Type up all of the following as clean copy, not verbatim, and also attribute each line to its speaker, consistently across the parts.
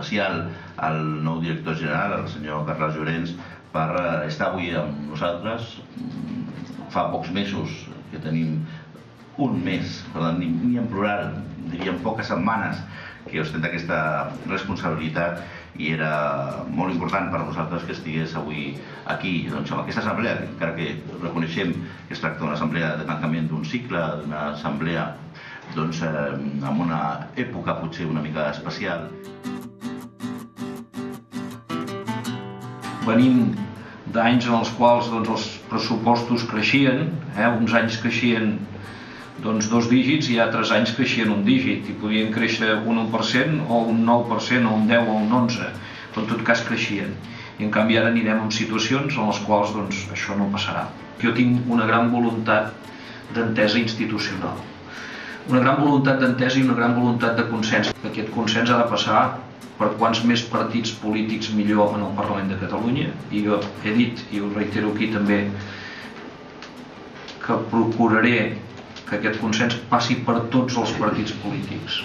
Speaker 1: especial al nou director general, el senyor Carles Llorens, per estar avui amb nosaltres. Fa pocs mesos que tenim un mes, per tant, ni en plural, diríem poques setmanes que ostenta aquesta responsabilitat, i era molt important per a nosaltres que estigués avui aquí, doncs, amb aquesta assemblea, encara que reconeixem que es tracta d'una assemblea de tancament d'un cicle, d'una assemblea doncs, amb una època potser una mica especial.
Speaker 2: Venim d'anys en els quals els pressupostos creixien, uns anys creixien 2 dígits i altres anys creixien un dígit i podien créixer un 1% o un 9% o un 10 o un 11%, però en tot cas creixien. I en canvi ara anirem en situacions en les quals això no passarà. Jo tinc una gran voluntat d'entesa institucional, una gran voluntat d'entesa i una gran voluntat de consens. Aquest consens ha de passar per quants més partits polítics millor en el Parlament de Catalunya, i jo he dit, i ho reitero aquí també, que procuraré que aquest consens passi per tots els partits polítics.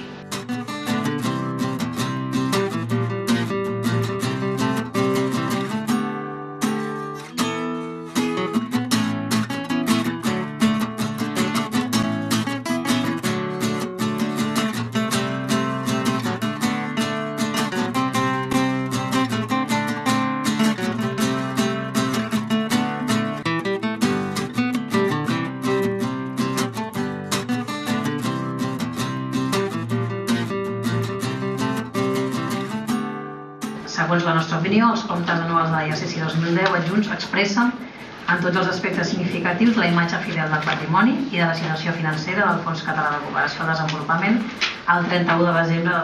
Speaker 3: Segons la nostra opinió, els comptes anuals de l'exercici 2010 adjunts expressen en tots els aspectes significatius la imatge fidel del patrimoni i de la situació financera del Fons Català de Cooperació al Desenvolupament el 31 de desembre de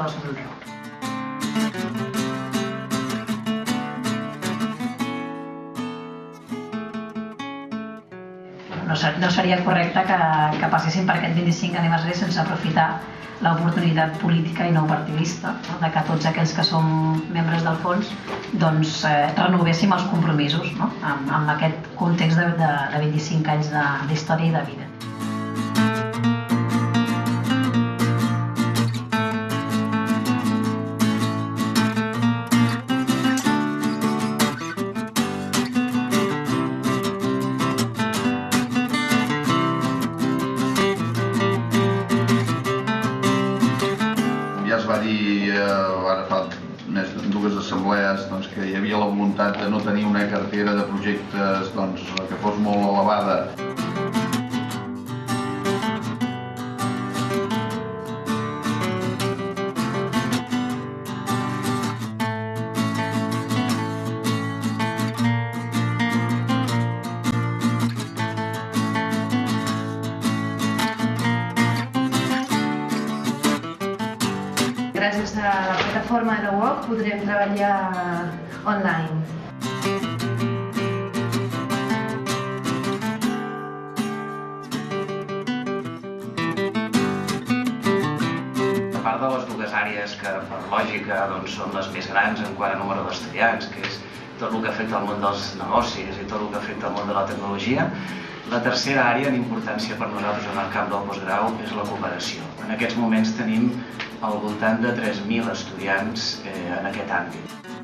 Speaker 3: 2010. No seria correcte que passéssim per aquest 25 aniversari sense aprofitar l'oportunitat política i no partidista de que tots aquells que som membres del fons renovéssim els compromisos amb aquest context de 25 anys d'història i de vida.
Speaker 4: Ja es va dir ara fa més de 2 assemblees que hi havia la voluntat de no tenir una cartera de projectes que fos molt elevada.
Speaker 5: Gràcies a la plataforma de WOC podrem treballar online.
Speaker 2: A part de les 2 àrees que per lògica són les més grans en quant a número d'estudiants, que és tot el que afecta al món dels negocis i tot el que afecta al món de la tecnologia, la tercera àrea en importància per nosaltres en el camp del postgrau és la cooperació. En aquests moments tenim al voltant de 3.000 estudiants en aquest àmbit.